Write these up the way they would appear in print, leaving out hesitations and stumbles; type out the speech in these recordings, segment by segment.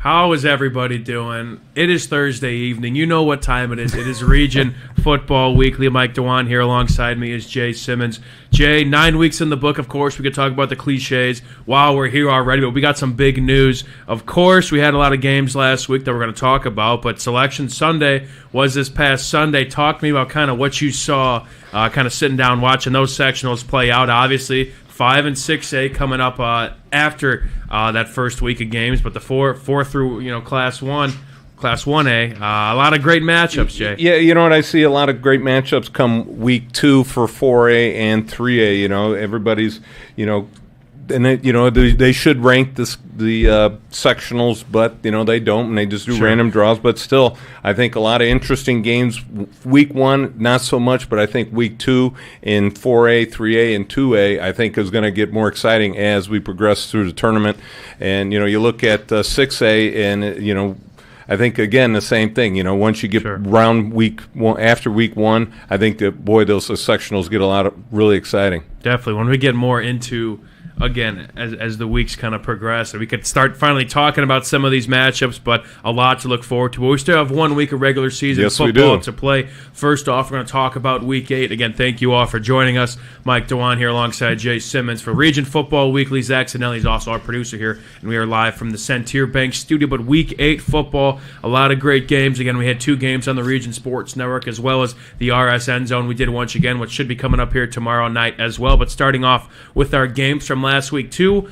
How is everybody doing? It is Thursday evening. You know what time it is. It is Region Football Weekly. Mike Dewan here. Alongside me is Jay Simmons. Jay, 9 weeks in the book, of course. We could talk about the cliches while we're here already, but we got some big news. Of course, we had a lot of games last week that we're going to talk about, but Selection Sunday was this past Sunday. Talk to me about kind of what you saw, kind of sitting down watching those sectionals play out. Obviously, 5 and 6A coming up after that first week of games, but the four through Class 1A, a lot of great matchups, Jay. Yeah, you know what? I see a lot of great matchups come week 2 for 4A and 3A. Everybody's, and they should rank the sectionals, but they don't, and they just do random draws. But still, I think a lot of interesting games. Week 1, not so much, but I think week 2 in 4A, 3A, and 2A, I think is going to get more exciting as we progress through the tournament. And you look at 6A, and I think, again, the same thing. Once you get round week 1, after week 1, I think that, those sectionals get really exciting. Definitely. When we get more into, again, as the weeks kind of progress, we could start finally talking about some of these matchups, but a lot to look forward to. But we still have 1 week of regular season football to play. First off, we're going to talk about Week 8. Again, thank you all for joining us. Mike Dewan here alongside Jay Simmons for Region Football Weekly. Zach Sinelli is also our producer here, and we are live from the Centier Bank studio. But Week 8 football, a lot of great games. Again, we had 2 games on the Region Sports Network as well as the RSN Zone. We did once again, what should be coming up here tomorrow night as well. But starting off with our games from last week, two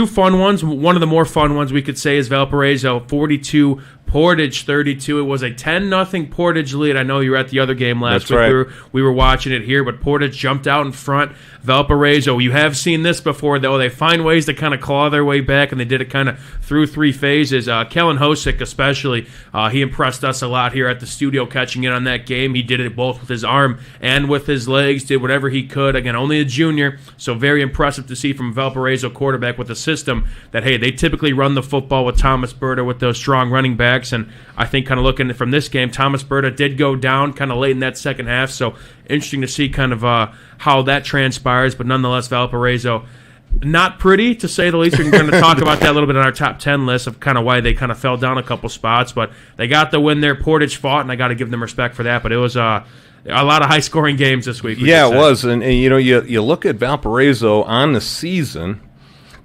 fun ones. One of the more fun ones we could say is Valparaiso 42, Portage 32. It was a 10-0 Portage lead. I know you were at the other game last week. Right. We were watching it here, but Portage jumped out in front. Valparaiso, you have seen this before, though. They find ways to kind of claw their way back, and they did it kind of through 3 phases. Kellen Hosick especially, he impressed us a lot here at the studio catching in on that game. He did it both with his arm and with his legs, did whatever he could. Again, only a junior, so very impressive to see from Valparaiso quarterback with a system that, hey, they typically run the football with Thomas Berta with those strong running backs. And I think kind of looking from this game, Thomas Berta did go down kind of late in that second half, so interesting to see kind of how that transpires. But nonetheless, Valparaiso, not pretty to say the least. We're going to talk about that a little bit on our top 10 list of kind of why they kind of fell down a couple spots, but they got the win there. Portage fought, and I got to give them respect for that. But it was a lot of high-scoring games this week. Yeah, it was. And you look at Valparaiso on the season,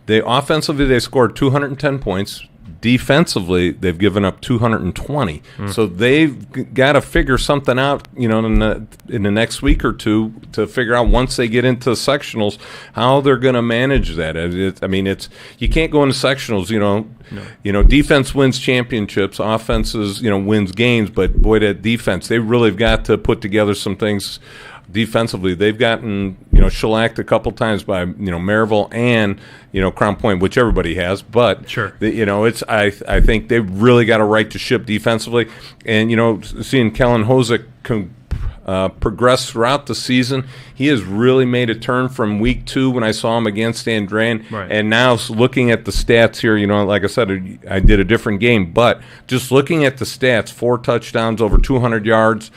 offensively they scored 210 points. Defensively, they've given up 220. So they've got to figure something out, in the next week or two to figure out once they get into sectionals how they're going to manage that. You can't go into sectionals, No. Defense wins championships, offenses, wins games, but boy, that defense, they really have got to put together some things. Defensively, they've gotten shellacked a couple times by Maryville and Crown Point, which everybody has. But I think they've really got a right to ship defensively. And seeing Kellen Hosick progress throughout the season, he has really made a turn from week 2 when I saw him against Andran. Right. And now looking at the stats here, like I said, I did a different game, but just looking at the stats, 4 touchdowns, over 200 yards.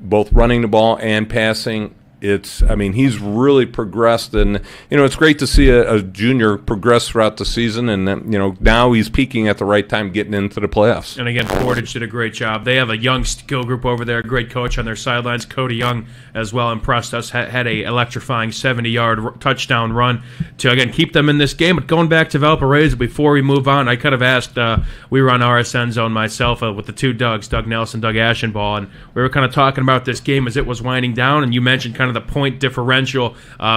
Both running the ball and passing. He's really progressed, and it's great to see a junior progress throughout the season, and now he's peaking at the right time, getting into the playoffs. And again, Portage did a great job. They have a young skill group over there, a great coach on their sidelines. Cody Young as well impressed us. Had a electrifying 70-yard touchdown run to again keep them in this game. But going back to Valparaiso, before we move on, I could have asked. We were on RSN Zone myself with the 2 Dougs, Doug Nelson, Doug Ashenball, and we were kind of talking about this game as it was winding down. And you mentioned kind of the point differential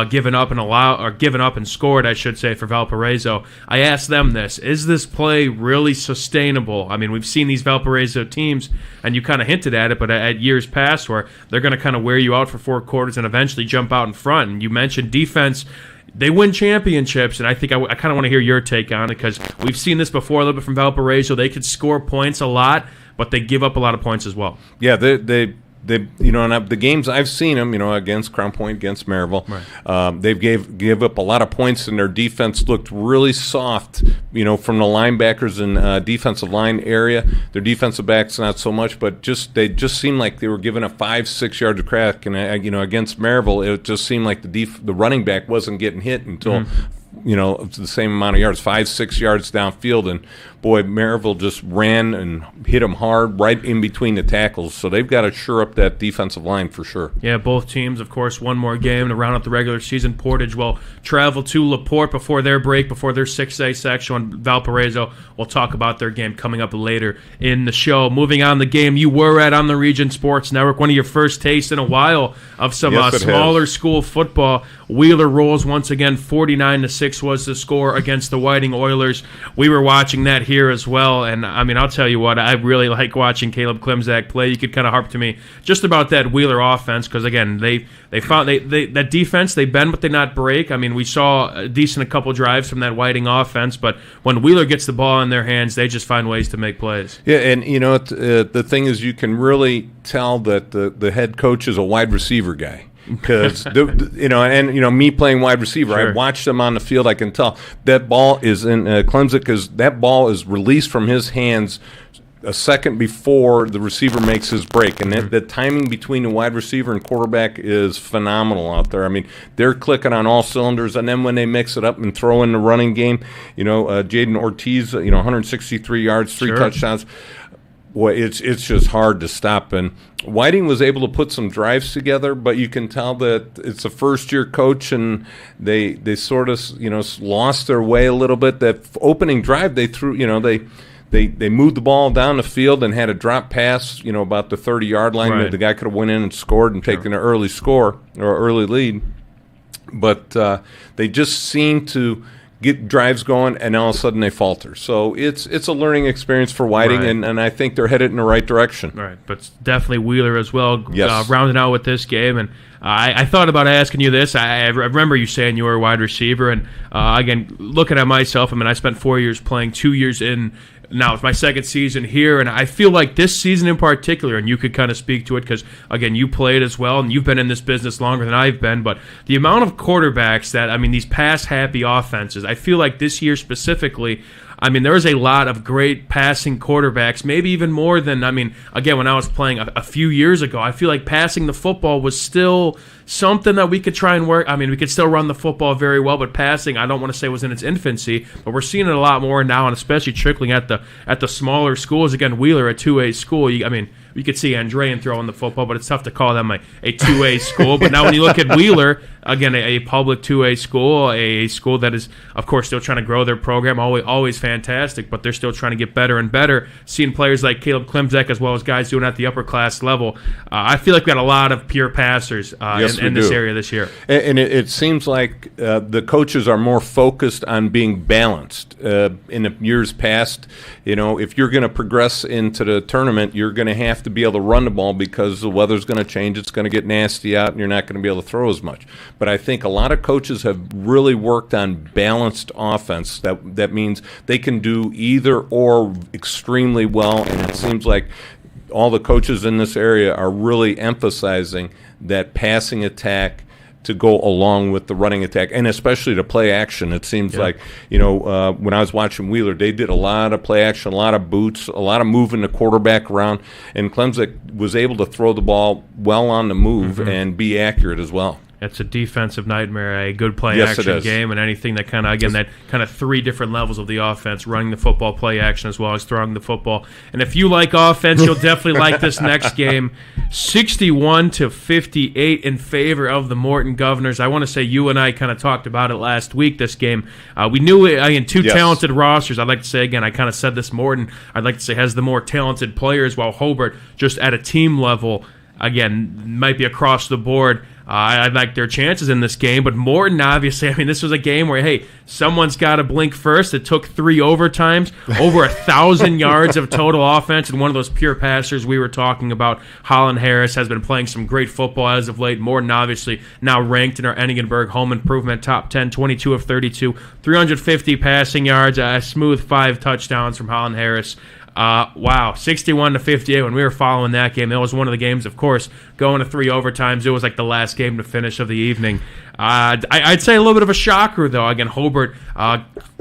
given up and scored, I should say, for Valparaiso. I asked them this: is this play really sustainable? I mean, we've seen these Valparaiso teams, and you kind of hinted at it, but at years past, where they're going to kind of wear you out for 4 quarters and eventually jump out in front. And you mentioned defense. They win championships, and I think I kind of want to hear your take on it, because we've seen this before a little bit from Valparaiso. They could score points a lot, but they give up a lot of points as well. Yeah, they and the games I've seen them, against Crown Point, against Maryville, right. They've give up a lot of points, and their defense looked really soft, from the linebackers and defensive line area. Their defensive backs not so much, but they just seemed like they were giving a 5-6 yards of crack, and against Maryville, it just seemed like the running back wasn't getting hit until. The same amount of yards, 5-6 yards downfield, and boy, Maryville just ran and hit them hard right in between the tackles. So they've got to shore up that defensive line for sure. Yeah, both teams, of course, one more game to round out the regular season. Portage will travel to LaPorte before their break, before their 6A section. And Valparaiso will talk about their game coming up later in the show. Moving on, the game you were at on the Region Sports Network, one of your first tastes in a while of some smaller school football. Wheeler rolls once again, 49-6 was the score against the Whiting Oilers. We were watching that here as well, and I mean, I'll tell you what, I really like watching Caleb Klimzak play. You could kind of harp to me just about that Wheeler offense, because again, they found that defense, they bend but they not break. I mean, we saw a couple drives from that Whiting offense, but when Wheeler gets the ball in their hands, they just find ways to make plays. Yeah, and you know, the thing is, you can really tell that the head coach is a wide receiver guy. Because me playing wide receiver, sure. I watch them on the field. I can tell that ball is in Klimzak, because that ball is released from his hands a second before the receiver makes his break, and the timing between the wide receiver and quarterback is phenomenal out there. I mean, they're clicking on all cylinders, and then when they mix it up and throw in the running game, Jaden Ortiz, 163 yards, 3 sure. touchdowns. Well, it's just hard to stop. And Whiting was able to put some drives together, but you can tell that it's a first-year coach, and they sort of lost their way a little bit. That opening drive they threw, they moved the ball down the field and had a drop pass, about the 30-yard line. Right. The guy could have went in and scored and taken an early score or early lead, but they just seemed to get drives going, and all of a sudden they falter. So it's a learning experience for Whiting, right. and I think they're headed in the right direction. Right, but definitely Wheeler as well, yes. Rounding out with this game. And I thought about asking you this. I remember you saying you were a wide receiver, and again, looking at myself, I spent 4 years playing, 2 years in. Now it's my second season here, and I feel like this season in particular, and you could kind of speak to it because, again, you played as well, and you've been in this business longer than I've been, but the amount of quarterbacks that, these pass-happy offenses, I feel like this year specifically, there is a lot of great passing quarterbacks, maybe even more than, again, when I was playing a few years ago, I feel like passing the football was still something that we could try and work. We could still run the football very well, but passing, I don't want to say was in its infancy, but we're seeing it a lot more now, and especially trickling at the smaller schools. Again, Wheeler, a 2A school, you could see Andrean throwing the football, but it's tough to call them a 2A school. But now when you look at Wheeler, again, a public 2A school, a school that is, of course, still trying to grow their program, always fantastic, but they're still trying to get better and better. Seeing players like Caleb Klimzak as well as guys doing it at the upper class level, I feel like we got a lot of pure passers in this area this year. And it seems like the coaches are more focused on being balanced. In the years past, if you're going to progress into the tournament, you're going to have to be able to run the ball because the weather's going to change. It's going to get nasty out, and you're not going to be able to throw as much. But I think a lot of coaches have really worked on balanced offense. That means they can do either or extremely well, and it seems like all the coaches in this area are really emphasizing that passing attack to go along with the running attack, and especially to play action. It seems like, when I was watching Wheeler, they did a lot of play action, a lot of boots, a lot of moving the quarterback around, and Klimzak was able to throw the ball well on the move and be accurate as well. It's a defensive nightmare, a good play-action game, and anything that kind of 3 different levels of the offense, running the football, play action, as well as throwing the football. And if you like offense, you'll definitely like this next game. 61-58 in favor of the Morton Governors. I want to say you and I kind of talked about it last week, this game. We knew it, two talented rosters. I'd like to say, again, I kind of said this, Morton, I'd like to say, has the more talented players, while Hobart, just at a team level, again, might be across the board. I like their chances in this game, but Morton, obviously, this was a game where, hey, someone's got to blink first. It took 3 overtimes, over 1,000 yards of total offense, and one of those pure passers we were talking about, Holland Harris, has been playing some great football as of late. Morton, obviously, now ranked in our Enigenberg Home Improvement Top 10, 22 of 32, 350 passing yards, a smooth 5 touchdowns from Holland Harris. 61-58 when we were following that game. It was one of the games, of course, going to 3 overtimes. It was like the last game to finish of the evening. I'd say a little bit of a shocker, though. Again, Hobart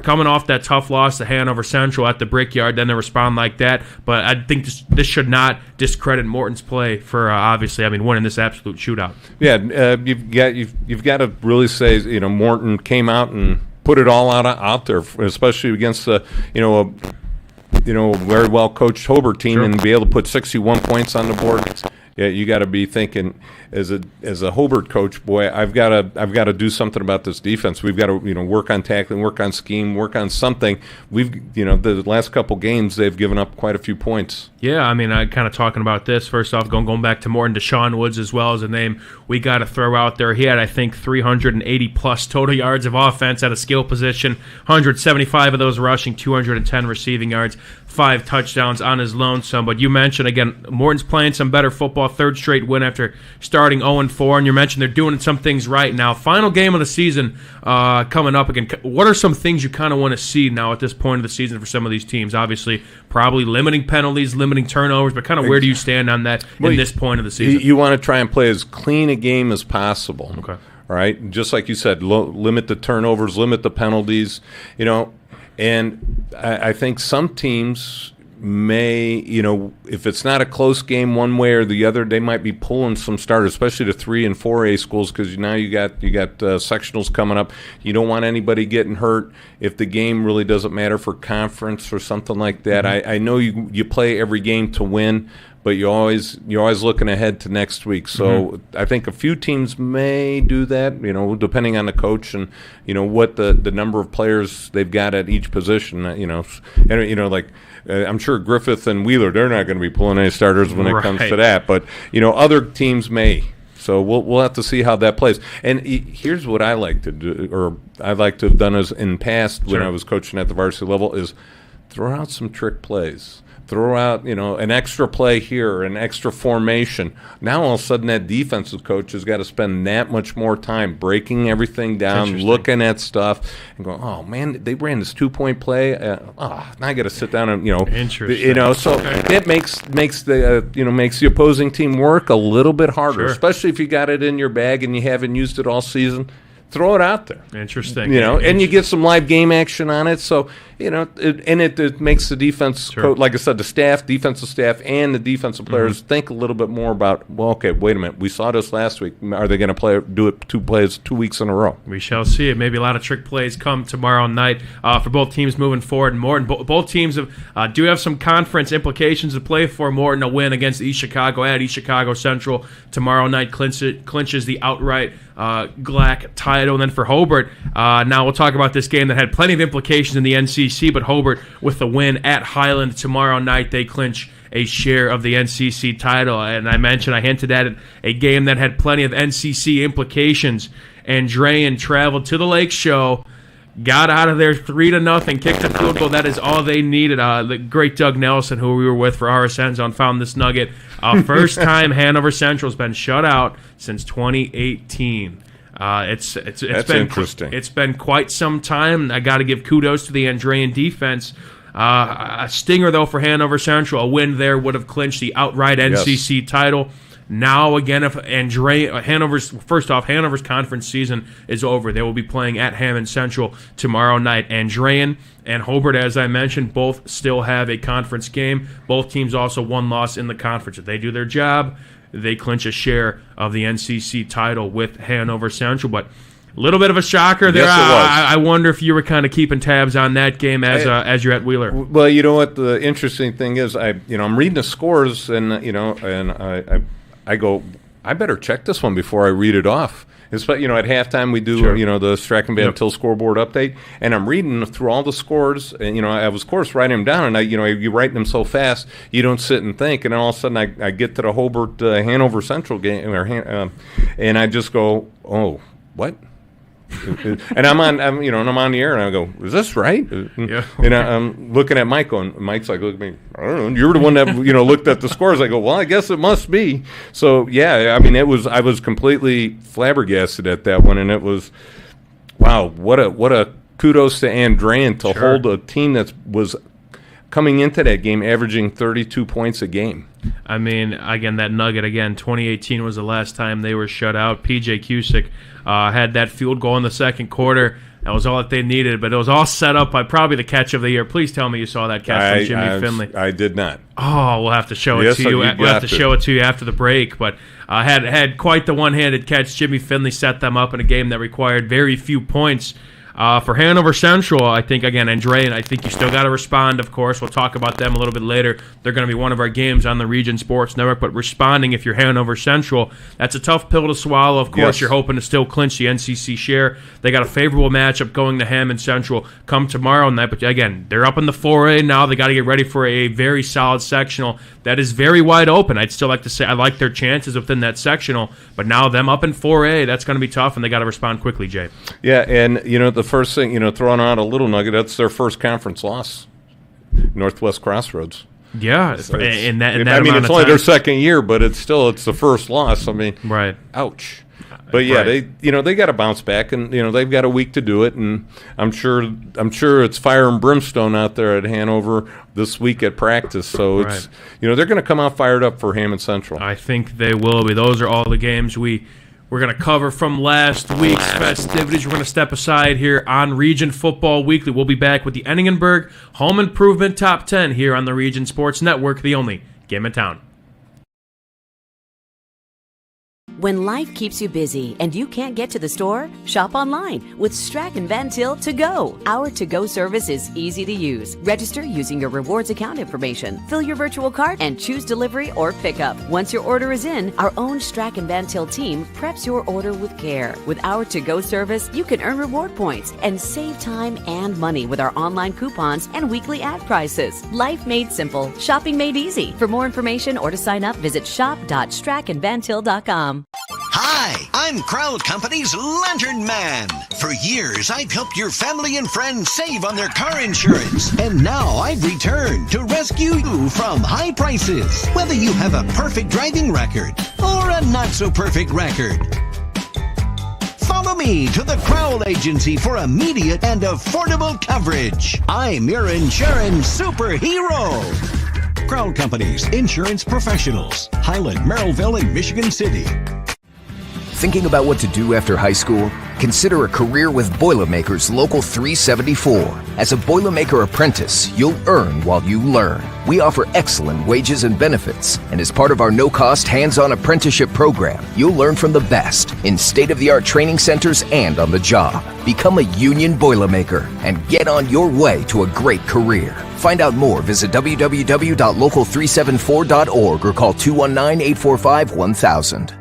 coming off that tough loss to Hanover Central at the Brickyard, then they respond like that. But I think this should not discredit Morton's play for obviously, winning this absolute shootout. Yeah, you've got to really say, Morton came out and put it all out there, especially against very well coached Hobart team and be able to put 61 points on the board. Yeah, you got to be thinking as a Hobart coach, boy, I've got to do something about this defense. We've got to work on tackling, work on scheme, work on something. The last couple games they've given up quite a few points. Yeah, I mean, I kind of talking about this. First off, going back to Morton, Deshaun Woods as well as a name we got to throw out there. He had, I think, 380-plus total yards of offense at a skill position, 175 of those rushing, 210 receiving yards, 5 touchdowns on his lonesome. But you mentioned, again, Morton's playing some better football, third straight win after starting 0-4, and you mentioned they're doing some things right now. Final game of the season coming up again. What are some things you kind of want to see now at this point of the season for some of these teams? Obviously, probably limiting penalties, limiting turnovers, but kind of where do you stand on that in this point of the season? You want to try and play as clean a game as possible. Okay. All right? Just like you said, limit the turnovers, limit the penalties, and I think some teams may, if it's not a close game one way or the other, they might be pulling some starters, especially the 3 and 4A schools, because now you got sectionals coming up. You don't want anybody getting hurt if the game really doesn't matter for conference or something like that. Mm-hmm. I know you play every game to win, but you're always looking ahead to next week. So I think a few teams may do that, depending on the coach and what the number of players they've got at each position. I'm sure Griffith and Wheeler, they're not going to be pulling any starters when it comes to that, but other teams may. So we'll have to see how that plays. And here's what I like to do, or I'd like to have done as in past when I was coaching at the varsity level, is throw out some trick plays. Throw out, an extra play here, an extra formation. Now all of a sudden that defensive coach has got to spend that much more time breaking everything down, looking at stuff, and going, oh, man, they ran this 2-point play. Now I got to sit down and, Interesting. So it makes the opposing team work a little bit harder, especially if you got it in your bag and you haven't used it all season. Throw it out there. Interesting. And you get some live game action on it. So, it makes the defense, like I said, the defensive staff, and the defensive players think a little bit more about, well, okay, wait a minute. We saw this last week. Are they going to do it 2 plays 2 weeks in a row? We shall see it. Maybe a lot of trick plays come tomorrow night for both teams moving forward. Morton, both teams do have some conference implications to play for. Morton a win against East Chicago at East Chicago Central tomorrow night clinches the outright GLAC title. And then for Hobart, now we'll talk about this game that had plenty of implications in the NCC, but Hobart with the win at Highland tomorrow night, they clinch a share of the NCC title. And I hinted at it, a game that had plenty of NCC implications. Andrean traveled to the Lake Show, got out of there 3-0, kicked a field goal. That is all they needed. The great Doug Nelson, who we were with for RSN Zone, found this nugget. First time Hanover Central's been shut out since 2018. It's been interesting. It's been quite some time. I got to give kudos to the Andrean defense. A stinger though for Hanover Central. A win there would have clinched the outright NCC title. Now again, if Hanover's conference season is over, they will be playing at Hammond Central tomorrow night. Andrean and Hobart, as I mentioned, both still have a conference game. Both teams also one loss in the conference. If they do their job, they clinch a share of the NCC title with Hanover Central. But a little bit of a shocker there. Yes, it was. I wonder if you were kind of keeping tabs on that game as you're at Wheeler. Well, you know what the interesting thing is, I'm reading the scores, and I go, I better check this one before I read it off. At halftime we do the Strachan Van Til scoreboard update, and I'm reading through all the scores, and I was of course writing them down, and you write them so fast you don't sit and think, and then all of a sudden I get to the Hobart Hanover Central game, and I just go, oh, what? And I'm on the air, and I go, is this right? Yeah. And I'm looking at Mike, and Mike's like, look at me, I don't know, you're the one that looked at the scores. I go, well, I guess it must be. So yeah, I was completely flabbergasted at that one, and it was, wow, what a kudos to Andrean to hold a team that was coming into that game averaging 32 points a game. Again, that nugget, 2018 was the last time they were shut out. P.J. Cusick had that field goal in the second quarter. That was all that they needed, but it was all set up by probably the catch of the year. Please tell me you saw that catch from Jimmy Finley. I did not. Oh, we'll have to show it to you. We'll have to show it to you after the break. But had quite the one-handed catch. Jimmy Finley set them up in a game that required very few points. For Hanover Central, I think, again, Andre, and I think you still got to respond, of course. We'll talk about them a little bit later. They're going to be one of our games on the Region Sports Network, but responding if you're Hanover Central, that's a tough pill to swallow. Of course, You're hoping to still clinch the NCC share. They got a favorable matchup going to Hammond Central come tomorrow night, but again, they're up in the 4A now. They got to get ready for a very solid sectional that is very wide open. I'd still like to say I like their chances within that sectional, but now them up in 4A, that's going to be tough, and they got to respond quickly, Jay. Yeah, and the first thing, throwing out a little nugget, that's their first conference loss, Northwest Crossroads. Yeah, So in that it's amount of only time. their second year, but it's the first loss. Right. Ouch. But yeah, Right. they got to bounce back, and they've got a week to do it, and I'm sure it's fire and brimstone out there at Hanover this week at practice. So it's they're going to come out fired up for Hammond Central. I think they will be. Those are all the games we're going to cover from last week's festivities. We're going to step aside here on Region Football Weekly. We'll be back with the Enningenberg Home Improvement Top 10 here on the Region Sports Network, the only game in town. When life keeps you busy and you can't get to the store, shop online with Strachan Van Til To Go. Our to-go service is easy to use. Register using your rewards account information, fill your virtual cart, and choose delivery or pickup. Once your order is in, our own Strachan Van Til team preps your order with care. With our to-go service, you can earn reward points and save time and money with our online coupons and weekly ad prices. Life made simple, shopping made easy. For more information or to sign up, visit shop.strachanvantil.com. Hi, I'm Crowd Company's Lantern Man. For years, I've helped your family and friends save on their car insurance. And now I've returned to rescue you from high prices. Whether you have a perfect driving record or a not-so-perfect record. Follow me to the Crowd Agency for immediate and affordable coverage. I'm your insurance superhero. Crowd Company's insurance professionals. Highland, Merrillville, and Michigan City. Thinking about what to do after high school? Consider a career with Boilermakers Local 374. As a Boilermaker apprentice, you'll earn while you learn. We offer excellent wages and benefits, and as part of our no-cost hands-on apprenticeship program, you'll learn from the best in state-of-the-art training centers and on the job. Become a union Boilermaker and get on your way to a great career. Find out more, visit www.local374.org or call 219-845-1000.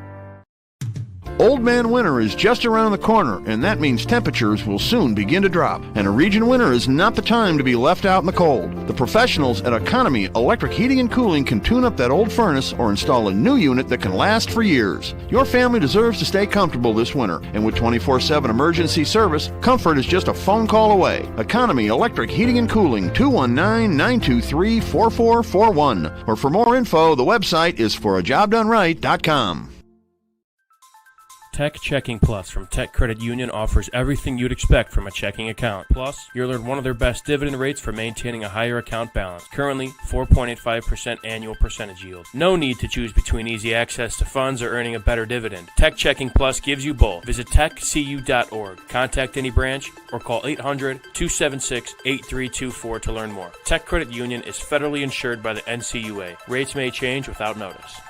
Old Man Winter is just around the corner, and that means temperatures will soon begin to drop. And a region winter is not the time to be left out in the cold. The professionals at Economy Electric Heating and Cooling can tune up that old furnace or install a new unit that can last for years. Your family deserves to stay comfortable this winter, and with 24/7 emergency service, comfort is just a phone call away. Economy Electric Heating and Cooling, 219-923-4441. Or for more info, the website is forajobdoneright.com. Tech Checking Plus from Tech Credit Union offers everything you'd expect from a checking account. Plus, you'll earn one of their best dividend rates for maintaining a higher account balance. Currently, 4.85% annual percentage yield. No need to choose between easy access to funds or earning a better dividend. Tech Checking Plus gives you both. Visit techcu.org, contact any branch, or call 800-276-8324 to learn more. Tech Credit Union is federally insured by the NCUA. Rates may change without notice.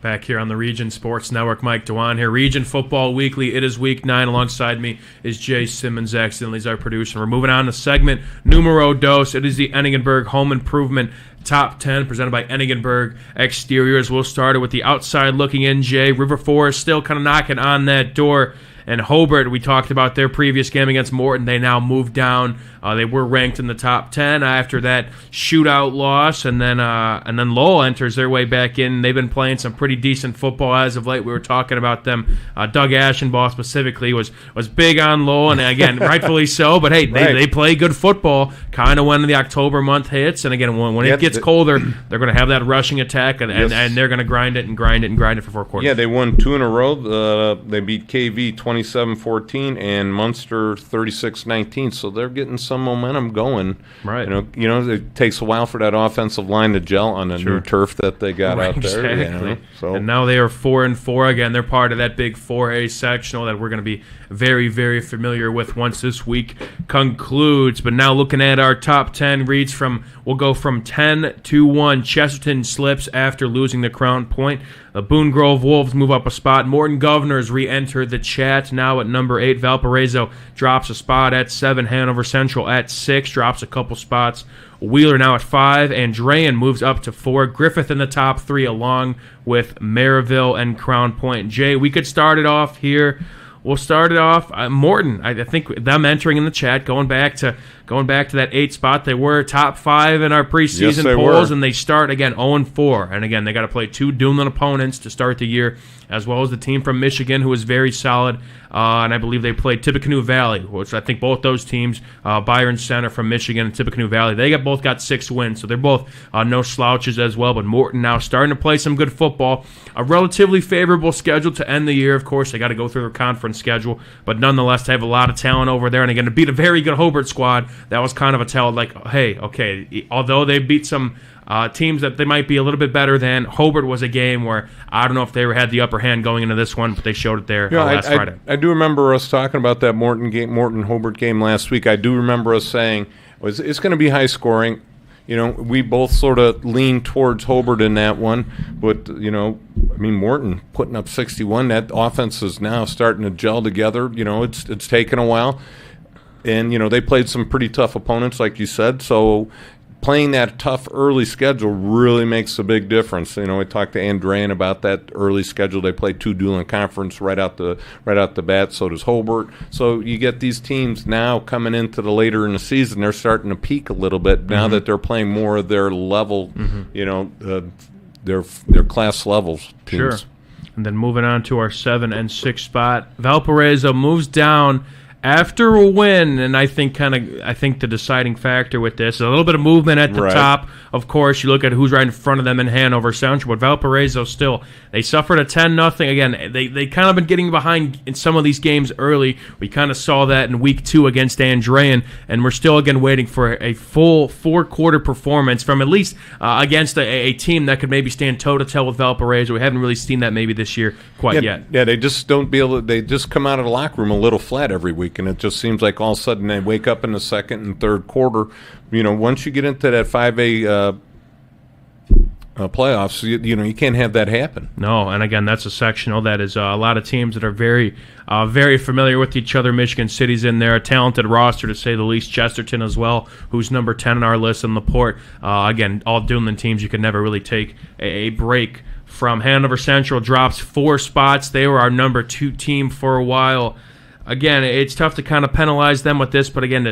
Back here on the Region Sports Network, Mike Dewan here. Region Football Weekly. It is Week 9. Alongside me is Jay Simmons. Accidentally is our producer. We're moving on to segment numero dos. It is the Enningenberg Home Improvement Top 10 presented by Enningenberg Exteriors. We'll start it with the outside looking in, Jay. River Forest still kind of knocking on that door. And Hobart, we talked about their previous game against Morton. They now moved down. They were ranked in the top 10 after that shootout loss, and then Lowell enters their way back in. They've been playing some pretty decent football as of late. We were talking about them. Doug Ashenbaugh specifically was big on Lowell, and again, rightfully so. But hey, they play good football kind of when the October month hits, and again, when it gets colder, they're going to have that rushing attack, and they're going to grind it for 4 quarters. Yeah, they won 2 in a row. They beat KV 27-14 and Munster 36-19. So they're getting some momentum going. Right. You know, it takes a while for that offensive line to gel on the new turf that they got out there. Exactly. So. And now they are 4-4 again. They're part of that big 4A sectional that we're going to be very, very familiar with once this week concludes. But now looking at our top 10 reads we'll go from 10 to 1. Chesterton slips after losing the Crown Point. The Boone Grove Wolves move up a spot. Morton Governors re-enter the chat now at number 8. Valparaiso drops a spot at 7. Hanover Central at 6, drops a couple spots. Wheeler now at 5. Andrean moves up to 4. Griffith in the top 3 along with Maryville and Crown Point. Jay, we could start it off here. We'll start it off. Morton, I think them entering in the chat, going back to that 8 spot. They were top 5 in our preseason polls, and they start again 0-4. And again, they got to play 2 Duneland opponents to start the year, as well as the team from Michigan, who is very solid. And I believe they played Tippecanoe Valley, which I think both those teams, Byron Center from Michigan and Tippecanoe Valley, they both got 6 wins. So they're both no slouches as well. But Morton now starting to play some good football. A relatively favorable schedule to end the year. Of course, they got to go through their conference schedule. But nonetheless, they have a lot of talent over there. And again, to beat a very good Hobart squad, that was kind of a tell, like, hey, okay, although they beat some teams that they might be a little bit better than, Hobart was a game where I don't know if they had the upper hand going into this one, but they showed it there last Friday. I do remember us talking about that Morton-Hobart game last week. I do remember us saying it's going to be high scoring. You know, we both sort of leaned towards Hobart in that one, but, you know, I mean, Morton putting up 61. That offense is now starting to gel together. You know, it's taken a while. And, you know, they played some pretty tough opponents, like you said. So playing that tough early schedule really makes a big difference. You know, I talked to Andrean about that early schedule. They played 2 Duneland Conference right out the bat. So does Hobart. So you get these teams now coming into the later in the season. They're starting to peak a little bit now that they're playing more of their level. You know, their class levels teams. Sure. And then moving on to our 7 and 6 spot, Valparaiso moves down after a win, and I think the deciding factor with this is a little bit of movement at the top. Of course, you look at who's right in front of them in Hanover Central, but Valparaiso still, they suffered a 10-0. Again, they kind of been getting behind in some of these games early. We kind of saw that in week 2 against Andrean, and we're still again waiting for a full 4-quarter performance from at least against a team that could maybe stand toe-to-toe with Valparaiso. We haven't really seen that maybe this year yet. Yeah, they just don't they just come out of the locker room a little flat every week. And it just seems like all of a sudden they wake up in the second and third quarter. You know, once you get into that 5A playoffs, you can't have that happen. No, and again, that's a sectional that is a lot of teams that are very, very familiar with each other. Michigan City's in there, a talented roster to say the least. Chesterton as well, who's number 10 on our list, and LaPorte. Again, all Duneland teams you could never really take a break from. Hanover Central drops 4 spots. They were our number 2 team for a while. Again, it's tough to kind of penalize them with this, but again,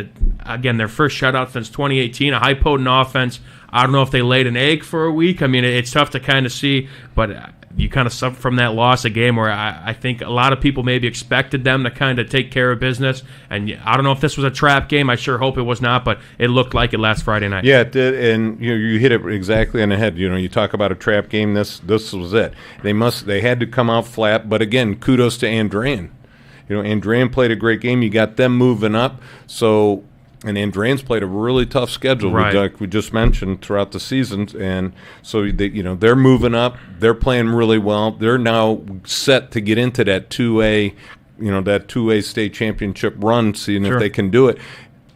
their first shutout since 2018, a high-potent offense. I don't know if they laid an egg for a week. I mean, it's tough to kind of see, but you kind of suffer from that loss, a game where I think a lot of people maybe expected them to kind of take care of business. And I don't know if this was a trap game. I sure hope it was not, but it looked like it last Friday night. Yeah, it did, and you hit it exactly on the head. You know, you talk about a trap game. This was it. They had to come out flat, but again, kudos to Andrean. You know, Andrean played a great game. You got them moving up. So, and Andrean's played a really tough schedule, like we just mentioned, throughout the seasons. And so, they're moving up. They're playing really well. They're now set to get into that 2A, that 2A state championship run, seeing if they can do it.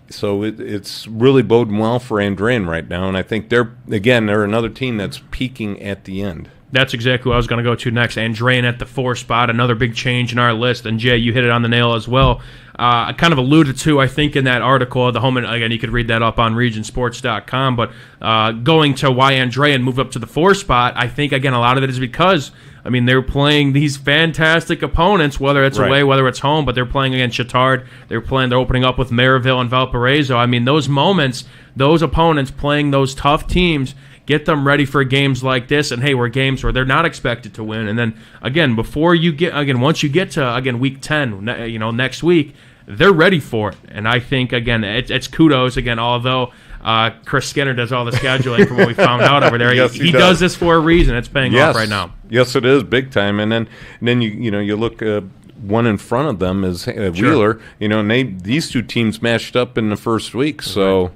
So it's really boding well for Andrean right now. And I think they're another team that's peaking at the end. That's exactly what I was going to go to next. Andrean at the 4 spot, another big change in our list. And, Jay, you hit it on the nail as well. I kind of alluded to, I think, in that article, the home, and again, you could read that up on regionsports.com, but going to why Andrean moved up to the 4 spot, I think, again, a lot of it is because I mean, they're playing these fantastic opponents, whether it's Right. away, whether it's home, but they're playing against Chittard. They're opening up with Maryville and Valparaiso. I mean, those moments, those opponents playing those tough teams, get them ready for games like this. And hey, we're games where they're not expected to win. And then again, once you get to week 10, next week, they're ready for it. And I think again, it's kudos again. Although Chris Skinner does all the scheduling from what we found out over there, Yes, he does this for a reason. It's paying off right now. Yes, it is big time. And then you look. One in front of them is Wheeler. And these two teams matched up in the first week. So. Right.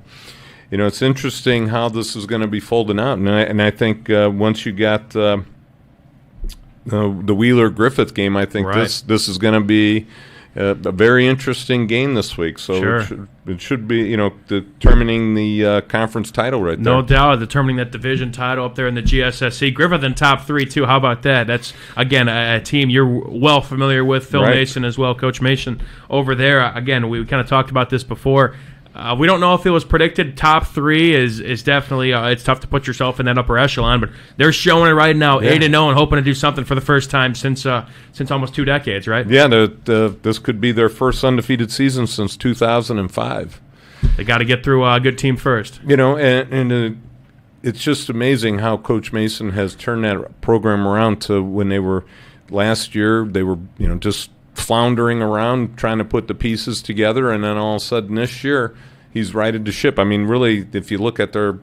It's interesting how this is going to be folding out, and I think once you got the Wheeler Griffith game, I think this is going to be a very interesting game this week. So sure. it should be determining the conference title right there. No doubt, determining that division title up there in the GSSC. Griffith in top 3 too. How about that? That's again a team you're well familiar with. Phil Mason as well, Coach Mason over there. Again, we kind of talked about this before. We don't know if it was predicted. Top 3 is definitely it's tough to put yourself in that upper echelon, but they're showing it right now, 8-0, and hoping to do something for the first time since almost 2 decades, right? Yeah, this could be their first undefeated season since 2005. They got to get through a good team first. And it's just amazing how Coach Mason has turned that program around to when they were last year. They were just floundering around trying to put the pieces together, and then all of a sudden this year he's righted the ship. I mean, really, if you look at their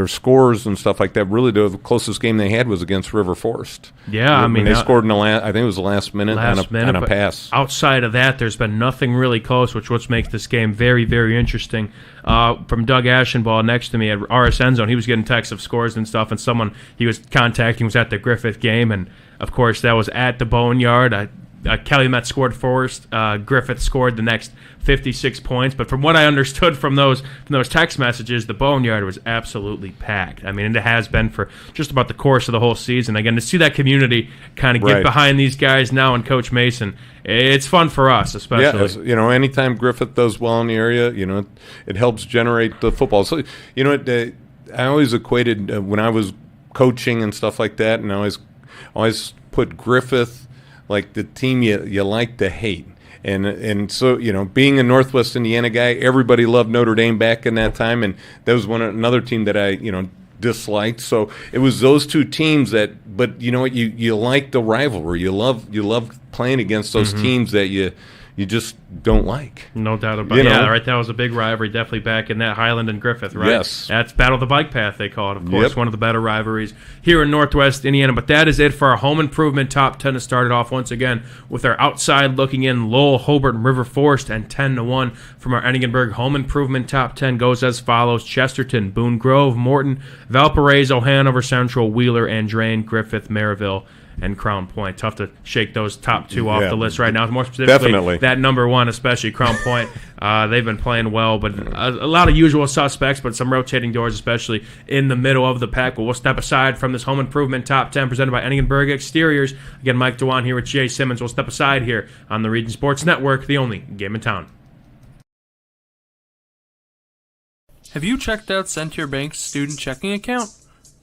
scores and stuff like that, really the closest game they had was against River Forest. Yeah, I mean, they scored in the I think it was the last minute on a pass. Outside of that, there's been nothing really close, which makes this game very, very interesting. From Doug Ashenball next to me at RS End Zone, he was getting texts of scores and stuff, and someone he was contacting was at the Griffith game, and of course that was at the Boneyard. Calumet scored first. Griffith scored the next 56 points. But from what I understood from those text messages, the Boneyard was absolutely packed. I mean, it has been for just about the course of the whole season. Again, to see that community kind of get behind these guys now and Coach Mason, it's fun for us, especially. Yeah, anytime Griffith does well in the area, it helps generate the football. So, I always equated when I was coaching and stuff like that, and I always put Griffith like the team you like to hate. And so, being a Northwest Indiana guy, everybody loved Notre Dame back in that time, and that was another team that I, disliked. So it was those two teams but you know what, you like the rivalry. You love playing against those teams that you just don't like. No doubt about it. Yeah, right. That was a big rivalry, definitely back in that Highland and Griffith, right? Yes. That's Battle of the Bike Path, they call it, of course. Yep. One of the better rivalries here in Northwest Indiana. But that is it for our home improvement top 10 to start it off once again with our outside looking in. Lowell, Hobart, and River Forest, and 10-1 from our Edinburgh home improvement top 10 goes as follows: Chesterton, Boone Grove, Morton, Valparaiso, Hanover Central, Wheeler, Andrain, Griffith, Maryville, and Crown Point. Tough to shake those top 2 off the list right now. More specifically, that number 1, especially Crown Point. They've been playing well, but a lot of usual suspects, but some rotating doors, especially in the middle of the pack. But we'll step aside from this home improvement top 10 presented by Edinburgh Exteriors. Again, Mike Dewan here with Jay Simmons. We'll step aside here on the Region Sports Network, the only game in town. Have you checked out Centier Bank's student checking account?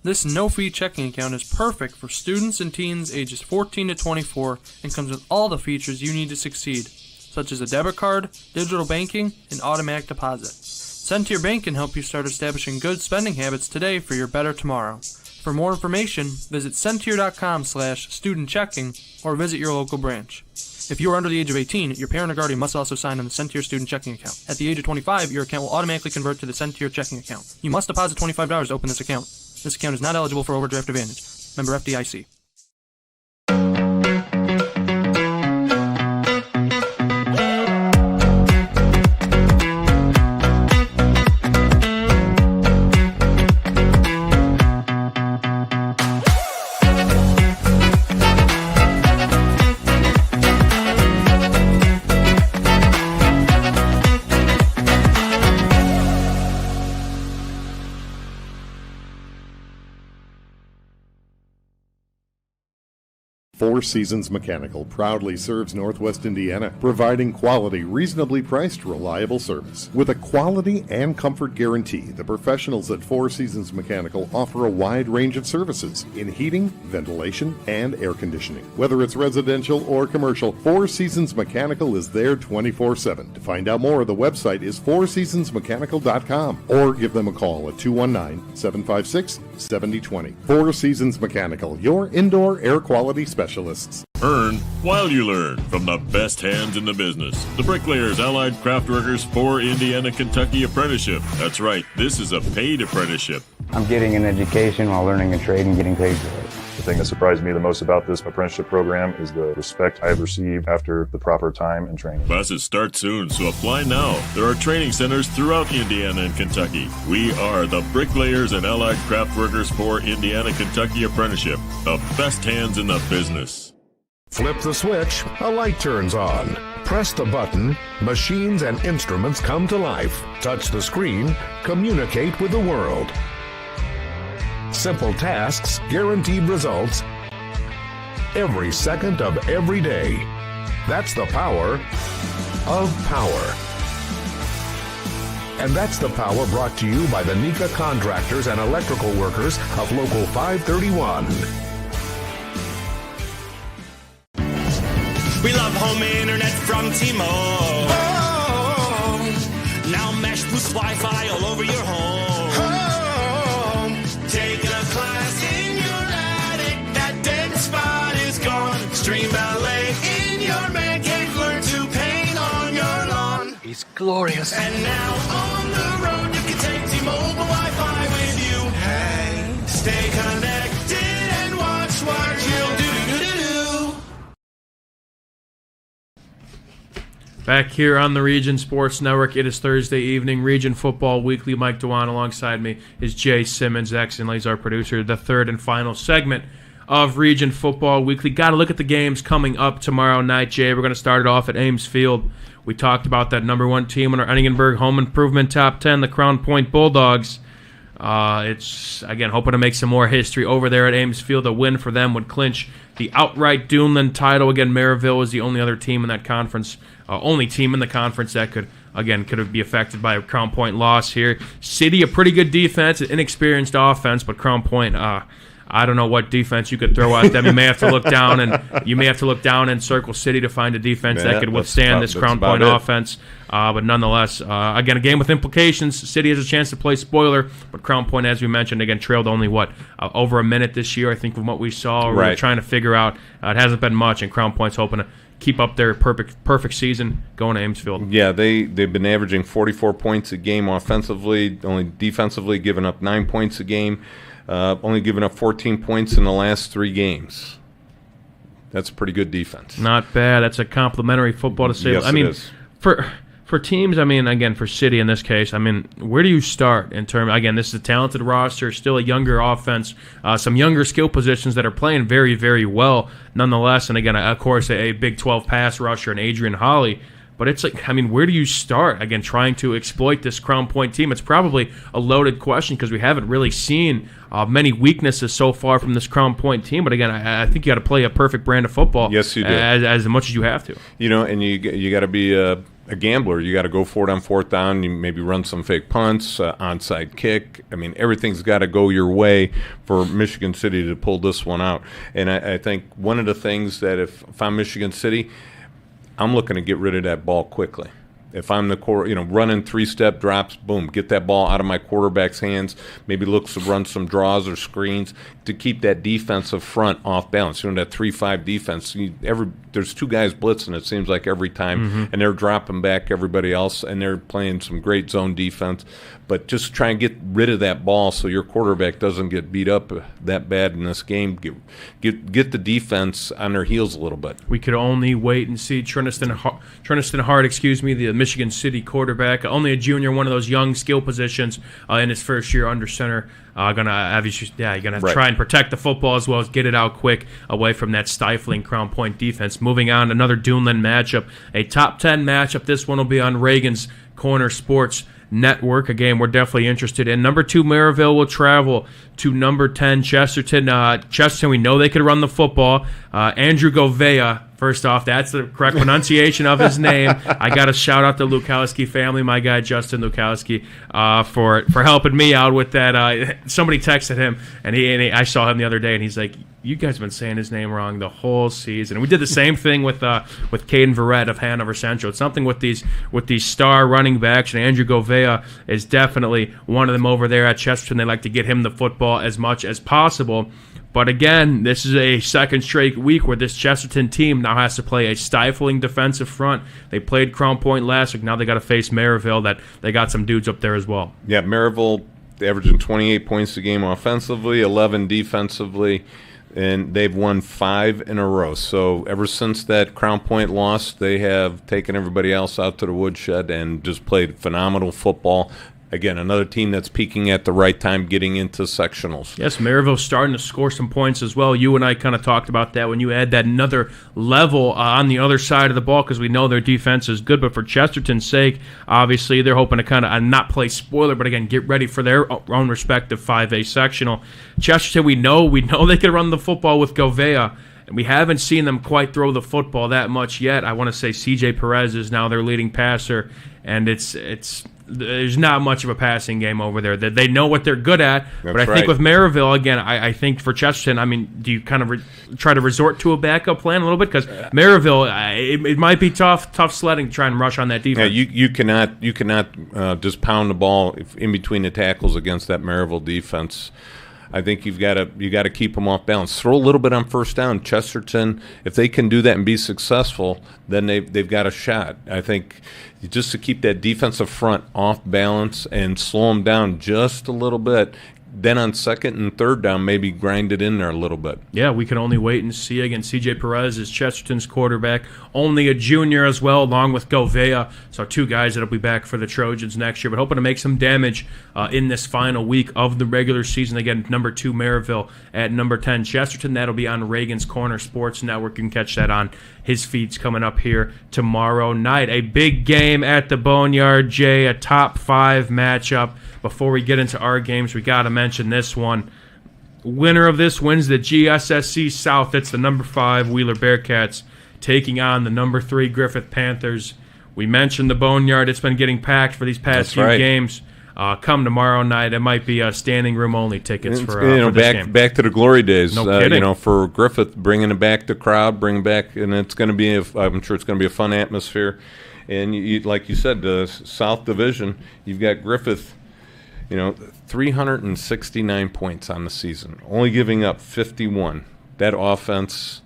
This no-fee checking account is perfect for students and teens ages 14 to 24 and comes with all the features you need to succeed, such as a debit card, digital banking, and automatic deposit. Centier Bank can help you start establishing good spending habits today for your better tomorrow. For more information, visit Centier.com/student-checking or visit your local branch. If you are under the age of 18, your parent or guardian must also sign on the Centier student checking account. At the age of 25, your account will automatically convert to the Centier checking account. You must deposit $25 to open this account. This account is not eligible for overdraft advantage. Member FDIC. Four Seasons Mechanical proudly serves Northwest Indiana, providing quality, reasonably priced, reliable service. With a quality and comfort guarantee, the professionals at Four Seasons Mechanical offer a wide range of services in heating, ventilation, and air conditioning. Whether it's residential or commercial, Four Seasons Mechanical is there 24/7. To find out more, the website is fourseasonsmechanical.com or give them a call at 219-756-7020. Four Seasons Mechanical, your indoor air quality specialists. Earn while you learn from the best hands in the business. The Bricklayers Allied Craftworkers for Indiana Kentucky Apprenticeship. That's right, this is a paid apprenticeship. I'm getting an education while learning a trade and getting paid for it. The thing that surprised me the most about this apprenticeship program is the respect I've received after the proper time and training. Classes start soon, so apply now. There are training centers throughout Indiana and Kentucky. We are the Bricklayers and Allied Craftworkers for Indiana Kentucky Apprenticeship, the best hands in the business. Flip the switch, a light turns on. Press the button, machines and instruments come to life. Touch the screen, communicate with the world. Simple tasks, guaranteed results, every second of every day. That's the power of power. And that's the power brought to you by the NECA contractors and electrical workers of Local 531. We love home internet from T-Mobile. Oh, now Mesh boosts Wi-Fi all over your home. Taking a class in your attic, that dead spot is gone. Stream ballet in your man cave, learn to paint on your lawn. It's glorious. And now on the road, you can take T-Mobile Wi-Fi with you. Hey, stay connected and watch what you'll do. Back here on the Region Sports Network, it is Thursday evening, Region Football Weekly. Mike Dewan alongside me is Jay Simmons. Zach Sinley's our producer. The third and final segment of Region Football Weekly. Got to look at the games coming up tomorrow night, Jay. We're going to start it off at Ames Field. We talked about that number one team in our Eningenberg Home Improvement Top 10, the Crown Point Bulldogs. It's, again, hoping to make some more history over there at Ames Field. A win for them would clinch the outright Duneland title. Again, Maryville is the only other team in that conference, only team in the conference that could be affected by a Crown Point loss here. City, a pretty good defense, an inexperienced offense, but Crown Point, I don't know what defense you could throw at them. You may have to look down and circle City to find a defense that could withstand this Crown Point offense. But nonetheless, again, a game with implications. City has a chance to play spoiler, but Crown Point, as we mentioned, again, trailed only over a minute this year, I think, from what we saw. Right. We're trying to figure out. It hasn't been much, and Crown Point's hoping to keep up their perfect season going to Amesfield. Yeah, they've been averaging 44 points a game offensively, only defensively giving up 9 points a game. Only given up 14 points in the last 3 games. That's a pretty good defense. Not bad. That's a complimentary football to say. Yes, I mean, it is. For teams, I mean, again, for City in this case, I mean, where do you start in terms? Again, this is a talented roster, still a younger offense, some younger skill positions that are playing very, very well, nonetheless. And again, of course, a Big 12 pass rusher and Adrian Hawley. But it's like, I mean, where do you start, again, trying to exploit this Crown Point team? It's probably a loaded question because we haven't really seen many weaknesses so far from this Crown Point team. But again, I think you got to play a perfect brand of football. Yes, you do. As much as you have to. You know, and you got to be a gambler. You got to go for it on fourth down. You maybe run some fake punts, onside kick. I mean, everything's got to go your way for Michigan City to pull this one out. And I think one of the things that if I'm Michigan City, I'm looking to get rid of that ball quickly. If I'm the running 3-step drops, boom, get that ball out of my quarterback's hands. Maybe look to run some draws or screens to keep that defensive front off balance. That 3-5 defense. There's 2 guys blitzing, it seems like, every time, and they're dropping back everybody else, and they're playing some great zone defense. But just try and get rid of that ball so your quarterback doesn't get beat up that bad in this game. Get the defense on their heels a little bit. We could only wait and see. Treniston Hart, the Michigan City quarterback, only a junior, one of those young skill positions in his first year under center. You're gonna have to try and protect the football as well as get it out quick away from that stifling Crown Point defense. Moving on, another Duneland matchup, a top 10 matchup. This one will be on Reagan's Corner Sports Network, a game we're definitely interested in. Number 2, Maryville will travel to number 10, Chesterton. Chesterton, we know they could run the football. Andrew Govea, first off, that's the correct pronunciation of his name. I got to shout out the Lukowski family, my guy Justin Lukowski, for helping me out with that. Somebody texted him, and I saw him the other day, and he's like, "You guys have been saying his name wrong the whole season." And we did the same thing with Caden Verrett of Hanover Central. It's something with these star running backs, and Andrew Govea is definitely one of them over there at Chesterton. They like to get him the football as much as possible. But again, this is a second straight week where this Chesterton team now has to play a stifling defensive front. They played Crown Point last week. Now they got to face Maryville. That they got some dudes up there as well. Yeah, Maryville averaging 28 points a game offensively, 11 defensively, and they've won 5 in a row. So ever since that Crown Point loss, they have taken everybody else out to the woodshed and just played phenomenal football. Again, another team that's peaking at the right time, getting into sectionals. Yes, Maryville's starting to score some points as well. You and I kind of talked about that when you add that another level on the other side of the ball, because we know their defense is good. But for Chesterton's sake, obviously, they're hoping to kind of not play spoiler, but again, get ready for their own respective 5A sectional. Chesterton, we know they could run the football with Govea. We haven't seen them quite throw the football that much yet. I want to say CJ Perez is now their leading passer, and there's not much of a passing game over there. They know what they're good at, but I think with Maryville, again, I think for Chesterton, I mean, do you kind of try to resort to a backup plan a little bit? Because Maryville, it might be tough sledding to try and rush on that defense. Yeah, you cannot just pound the ball in between the tackles against that Maryville defense. I think you got to keep them off balance. Throw a little bit on first down. Chesterton, if they can do that and be successful, then they've got a shot. I think just to keep that defensive front off balance and slow them down just a little bit. Then on second and third down, maybe grind it in there a little bit. Yeah, we can only wait and see. Again, C.J. Perez is Chesterton's quarterback, only a junior as well, along with Govea. So 2 guys that will be back for the Trojans next year, but hoping to make some damage in this final week of the regular season. Again, number 2, Maryville at number 10, Chesterton. That'll be on Reagan's Corner Sports Network. You can catch that on his feeds coming up here tomorrow night. A big game at the Boneyard, Jay, a top 5 matchup. Before we get into our games, we got to mention this one. Winner of this wins the GSSC South. It's the number 5 Wheeler Bearcats taking on the number 3 Griffith Panthers. We mentioned the Boneyard. It's been getting packed for these past few games. Come tomorrow night. It might be standing room only tickets for this game. Back to the glory days. No kidding. For Griffith, bringing it back the crowd, bringing back, and it's going to be. I'm sure it's going to be a fun atmosphere. And you, like you said, the South Division, you've got Griffith. 369 points on the season, only giving up 51. That offense,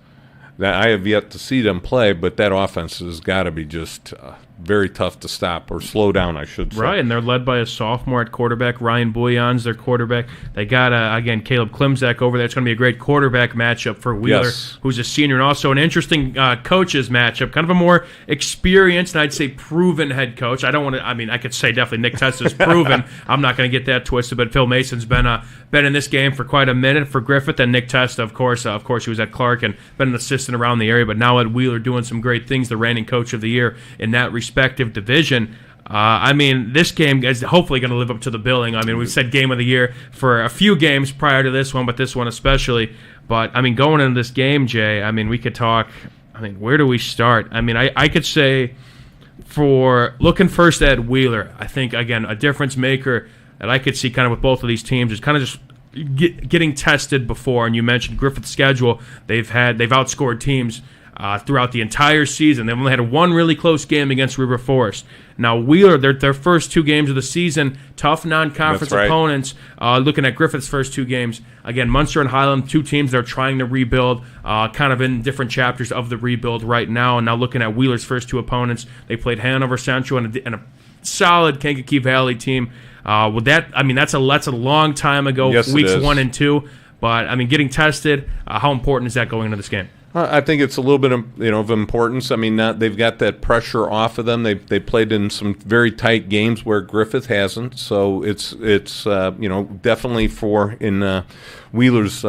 that I have yet to see them play, but that offense has got to be just very tough to stop or slow down, I should say. Right, and they're led by a sophomore at quarterback. Ryan Bouillon's their quarterback. They got, again, Caleb Klimzak over there. It's going to be a great quarterback matchup for Wheeler, who's a senior, and also an interesting coaches matchup. Kind of a more experienced, and I'd say proven head coach. I could say definitely Nick Testa's proven. I'm not going to get that twisted, but Phil Mason's been in this game for quite a minute for Griffith, and Nick Testa, of course, he was at Clark and been an assistant around the area, but now at Wheeler doing some great things, the reigning coach of the year in that respective division. This game is hopefully going to live up to the billing. We've said game of the year for a few games prior to this one, but this one especially. But, going into this game, Jay, we could talk, where do we start? I could say for looking first at Wheeler, I think, again, a difference maker that I could see kind of with both of these teams is kind of just getting tested before. And you mentioned Griffith's schedule. They've outscored teams throughout the entire season. They've only had one really close game against River Forest. Now, Wheeler, their first 2 games of the season, tough non-conference opponents. Looking at Griffith's first 2 games, again, Munster and Highland, 2 teams that are trying to rebuild, kind of in different chapters of the rebuild right now. And now looking at Wheeler's first 2 opponents, they played Hanover Central and a solid Kankakee Valley team. That's a long time ago, yes, weeks 1 and 2. But, getting tested, how important is that going into this game? I think it's a little bit of importance. They've got that pressure off of them. They played in some very tight games where Griffith hasn't. So it's definitely in Wheeler's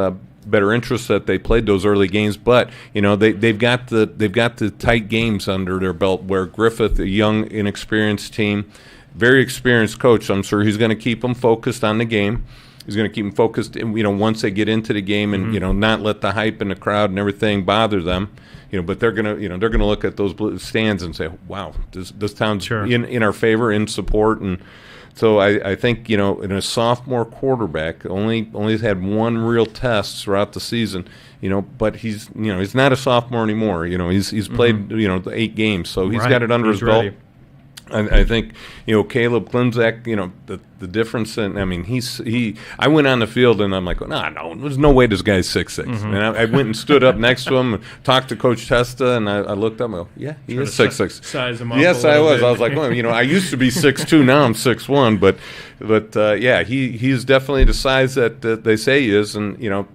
better interest that they played those early games. But they've got the tight games under their belt where Griffith, a young, inexperienced team, very experienced coach. I'm sure he's going to keep them focused on the game. He's going to keep them focused, once they get into the game, and not let the hype in the crowd and everything bother them. But they're gonna look at those blue stands and say, "Wow, this town's in our favor, in support." And so I think in a sophomore quarterback, only had one real test throughout the season. But he's not a sophomore anymore. He's played 8 games, so he's got it under his belt. I think Caleb Klimczak, the difference. And I mean, I went on the field and I'm like, no, there's no way this guy's 6'6". And I went and stood up next to him, and talked to Coach Testa, and I looked up and go, yeah, he is 6'6". Size him up. Yes, I was. I was like, well, I used to be 6'2", now I'm 6'1", but yeah, he's definitely the size that they say he is, and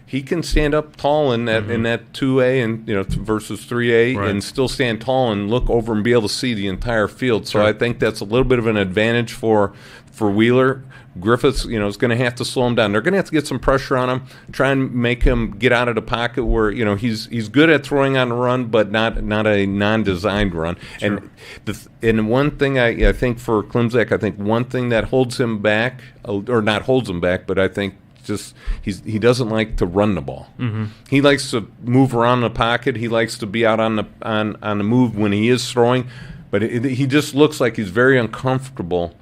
he can stand up tall in that 2A and versus 3A, and still stand tall and look over and be able to see the entire field. So I think that's a little bit of an advantage for Wheeler. Griffith's is going to have to slow him down. They're going to have to get some pressure on him, try and make him get out of the pocket where he's good at throwing on the run, but not a non-designed run. Sure. And one thing I think for Klimczak, I think one thing that holds him back, or not holds him back, but I think he doesn't like to run the ball. He likes to move around the pocket. He likes to be out on the move when he is throwing, but he just looks like he's very uncomfortable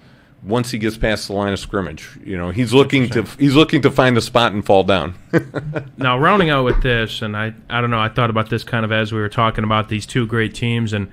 once he gets past the line of scrimmage. He's looking to find a spot and fall down. Now, rounding out with this, and I don't know, I thought about this kind of as we were talking about these two great teams, and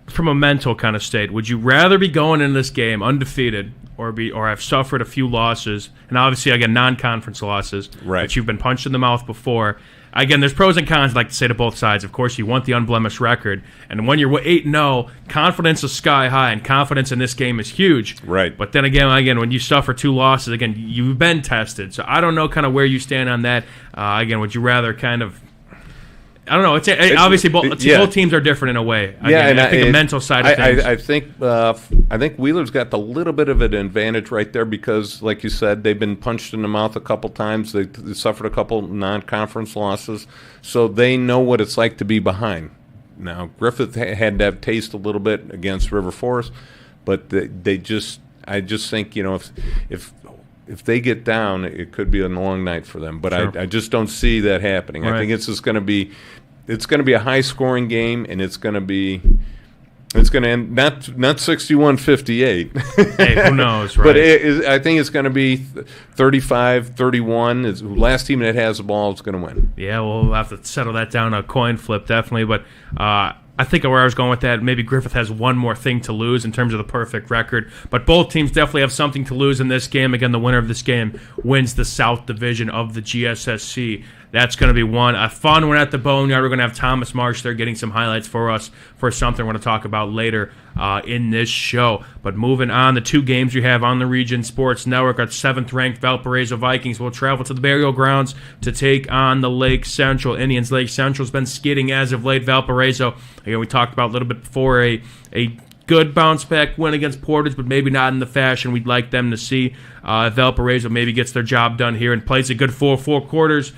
from a mental kind of state, would you rather be going into this game undefeated or have suffered a few losses, and obviously, again, non-conference losses, but you've been punched in the mouth before? Again, there's pros and cons, I'd like to say, to both sides. Of course, you want the unblemished record, and when you're 8-0, confidence is sky high, and confidence in this game is huge. Right. But then again, when you suffer 2 losses, again, you've been tested. So I don't know kind of where you stand on that. Again, would you rather kind of... I don't know. It's obviously both teams are different in a way. I think the mental side of things. I think Wheeler's got a little bit of an advantage right there because, like you said, they've been punched in the mouth a couple times. They suffered a couple non-conference losses, so they know what it's like to be behind. Now, Griffith had that taste a little bit against River Forest, but I just think if they get down, it could be a long night for them. But I just don't see that happening. Right. I think it's just going to be a high-scoring game, and it's going to end not 61-58. Hey, who knows, right? But I think it's going to be 35-31. Last team that has the ball is going to win. Yeah, we'll have to settle that down a coin flip, definitely. But I think where I was going with that, maybe Griffith has one more thing to lose in terms of the perfect record, but both teams definitely have something to lose in this game. Again, the winner of this game wins the South Division of the GSSC. That's going to be a fun one at the Boneyard. We're going to have Thomas Marsh there getting some highlights for us for something we're going to talk about later in this show. But moving on, the 2 games you have on the Region Sports Network, our 7th-ranked Valparaiso Vikings will travel to the Burial Grounds to take on the Lake Central Indians. Lake Central's been skidding as of late. Valparaiso, again, we talked about a little bit before, a good bounce-back win against Portage, but maybe not in the fashion we'd like them to see. Valparaiso maybe gets their job done here and plays a good 4 quarters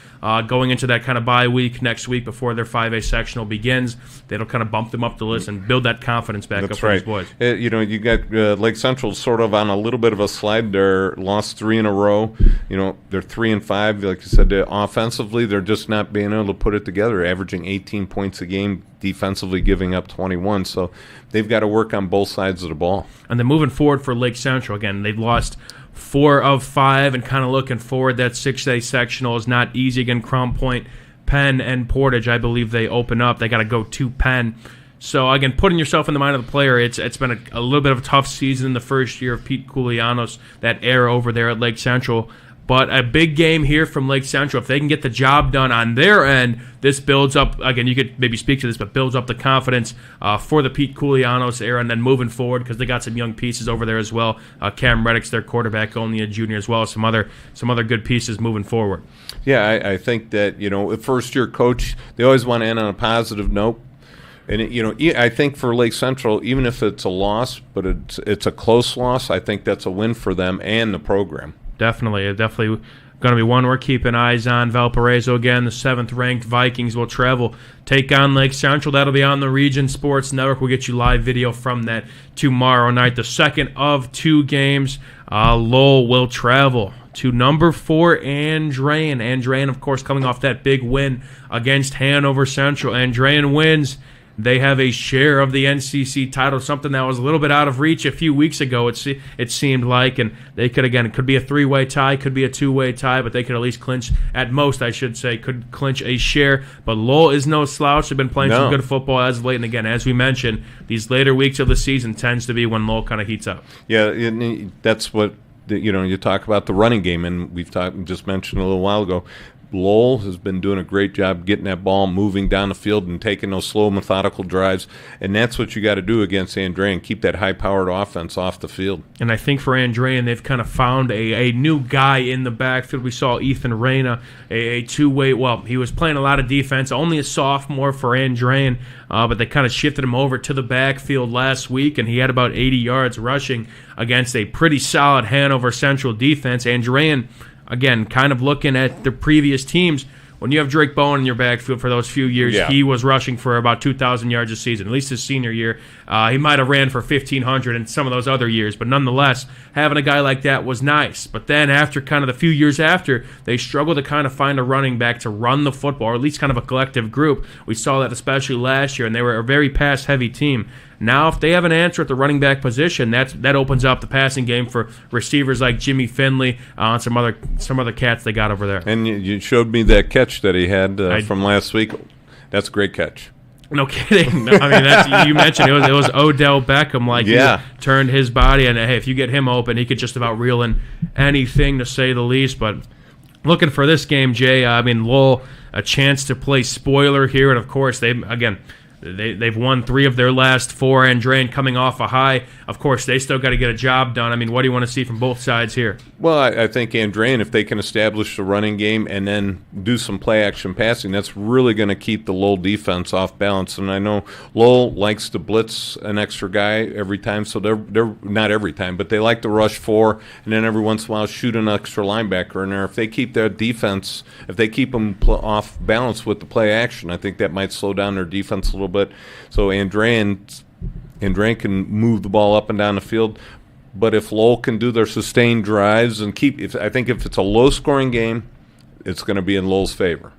going into that kind of bye week next week before their 5A sectional begins. That'll kind of bump them up the list and build that confidence back up for these boys. You got Lake Central sort of on a little bit of a slide. They're lost 3 in a row. They're 3-5. Like you said, offensively, they're just not being able to put it together, averaging 18 points a game, defensively giving up 21. So they've got to work on both sides of the ball. And then moving forward for Lake Central, again, they've lost 4 of 5 and kind of looking forward. That 6A sectional is not easy. Again, Crown Point, Penn, and Portage, I believe they open up. They got to go to Penn. So, again, putting yourself in the mind of the player, it's been a little bit of a tough season in the first year of Pete Koulianos, that era over there at Lake Central. But a big game here from Lake Central. If they can get the job done on their end, this builds up, again, you could maybe speak to this, but builds up the confidence for the Pete Koulianos era, and then moving forward, because they got some young pieces over there as well. Cam Reddick's their quarterback, only a junior as well. Some other good pieces moving forward. Yeah, I think that, a first-year coach, they always want to end on a positive note. And, I think for Lake Central, even if it's a loss, but it's a close loss, I think that's a win for them and the program. Definitely going to be one we're keeping eyes on. Valparaiso again, the 7th-ranked Vikings will travel, take on Lake Central. That'll be on the Region Sports Network. We'll get you live video from that tomorrow night. The second of 2 games, Lowell will travel to number 4, Andrean. Andrean, of course, coming off that big win against Hanover Central. Andrean wins. They have a share of the NCC title, something that was a little bit out of reach a few weeks ago, it seemed like. And they could, again, it could be a 3-way tie, could be a 2-way tie, but they could at least clinch, at most, I should say, could clinch a share. But Lowell is no slouch. They've been playing some good football as of late. And again, as we mentioned, these later weeks of the season tends to be when Lowell kind of heats up. Yeah, that's what, you talk about the running game, and just mentioned a little while ago. Lowell has been doing a great job getting that ball moving down the field and taking those slow, methodical drives, and that's what you got to do against Andrean, keep that high-powered offense off the field. And I think for Andrean, they've kind of found a new guy in the backfield. We saw Ethan Reyna, a 2-way, he was playing a lot of defense, only a sophomore for Andrean, but they kind of shifted him over to the backfield last week, and he had about 80 yards rushing against a pretty solid Hanover Central defense. Andrean, again, kind of looking at the previous teams, when you have Drake Bowen in your backfield for those few years, he was rushing for about 2,000 yards a season, at least his senior year. He might have ran for 1,500 in some of those other years, but nonetheless, having a guy like that was nice. But then after kind of the few years after, they struggled to kind of find a running back to run the football, or at least kind of a collective group. We saw that especially last year, and they were a very pass-heavy team. Now, if they have an answer at the running back position, that opens up the passing game for receivers like Jimmy Finley and some other cats they got over there. And you showed me that catch that he had from last week. That's a great catch. No kidding. No, I mean, you mentioned it was Odell Beckham. He turned his body, and hey, if you get him open, he could just about reel in anything, to say the least. But looking for this game, Jay, Lowell, a chance to play spoiler here, and of course They've won 3 of their last 4. Andrean coming off a high. Of course, they still got to get a job done. I mean, what do you want to see from both sides here? Well, I think Andrean, if they can establish the running game and then do some play-action passing, that's really going to keep the Lowell defense off balance. And I know Lowell likes to blitz an extra guy every time, so they're not every time, but they like to rush 4 and then every once in a while shoot an extra linebacker in there. If they keep their defense, if they keep them off balance with the play-action, I think that might slow down their defense a little bit. So Andrean can move the ball up and down the field. But if Lowell can do their sustained drives and I think if it's a low-scoring game, it's going to be in Lowell's favor.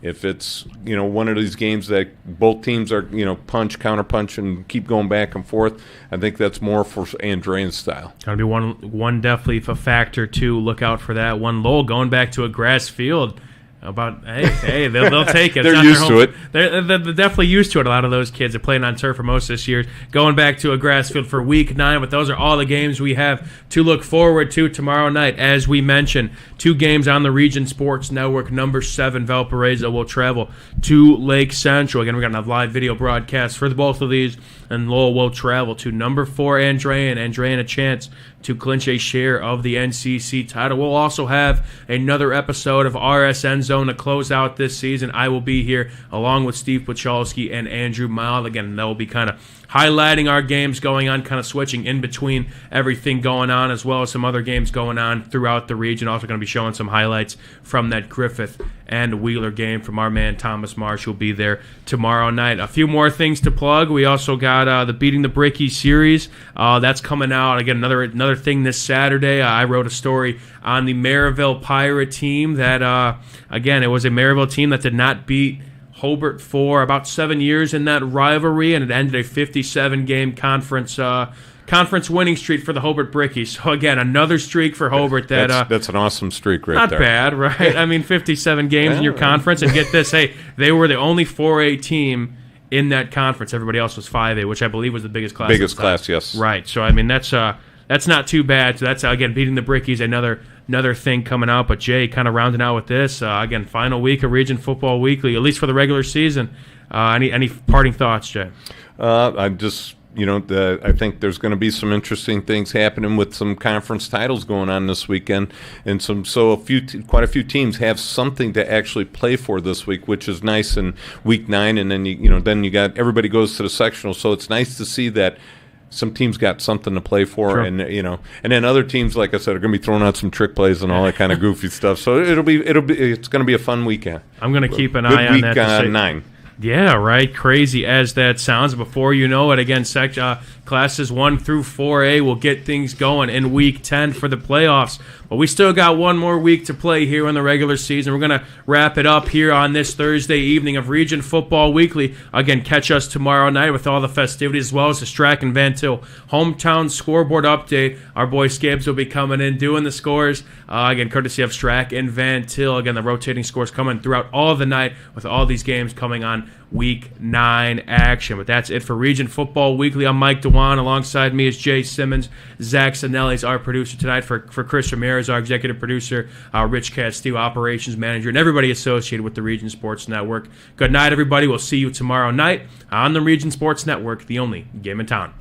If it's one of these games that both teams are punch, counter-punch, and keep going back and forth, I think that's more for Andrean's style. Going to be one definitely a factor too. Look out for that one. Lowell going back to a grass field. Hey, they'll take it. They're used to it. They're definitely used to it. A lot of those kids are playing on turf for most of this year. Going back to a grass field for week 9, but those are all the games we have to look forward to tomorrow night. As we mentioned, 2 games on the Region Sports Network. Number 7, Valparaiso will travel to Lake Central. Again, we're going to have live video broadcasts for both of these, and Lowell will travel to number 4, Andrean. Andrean a chance to clinch a share of the NCC title. We'll also have another episode of RSN Zone to close out this season. I will be here along with Steve Pachalski and Andrew Mild. Again, that will be kind of highlighting our games going on, kind of switching in between everything going on, as well as some other games going on throughout the region. Also going to be showing some highlights from that Griffith and Wheeler game from our man Thomas Marsh, who'll be there tomorrow night. A few more things to plug. We also got the Beating the Bricky series. That's coming out. Again, another thing this Saturday. I wrote a story on the Maryville Pirate team that, again, it was a Maryville team that did not beat Hobart for about 7 years in that rivalry, and it ended a 57-game conference winning streak for the Hobart Brickies. So again, another streak for Hobart. That's an awesome streak right there. Not bad, right? I mean, 57 games in your conference, and get this, hey, they were the only 4A team in that conference. Everybody else was 5A, which I believe was the biggest class. Biggest class, yes. Right. So I mean, that's not too bad. So that's again beating the Brickies, another thing coming out. But Jay, kind of rounding out with this again, final week of Region Football Weekly, at least for the regular season. Any parting thoughts, Jay? I'm just. I think there's going to be some interesting things happening with some conference titles going on this weekend, and quite a few teams have something to actually play for this week, which is nice in week 9. And then you got everybody goes to the sectional, so it's nice to see that some teams got something to play for, Sure. and and then other teams, like I said, are going to be throwing out some trick plays and all that kind of goofy stuff. So it's going to be a fun weekend. I'm going to keep an Good eye on week that. to say- 9. Yeah, right. Crazy as that sounds. Before you know it, again, classes 1 through 4A will get things going in Week 10 for the playoffs. But we still got one more week to play here in the regular season. We're going to wrap it up here on this Thursday evening of Region Football Weekly. Again, catch us tomorrow night with all the festivities as well as the Strachan Van Til hometown scoreboard update. Our boy Scabs will be coming in doing the scores. Again, courtesy of Strachan Van Til. Again, the rotating scores coming throughout all of the night with all these games coming on Week 9 action. But that's it for Region Football Weekly. I'm Mike DeWan. Alongside me is Jay Simmons. Zach Sinelli is our producer tonight. For Chris Ramirez, our executive producer, Rich Castillo, operations manager, and everybody associated with the Region Sports Network. Good night, everybody. We'll see you tomorrow night on the Region Sports Network, the only game in town.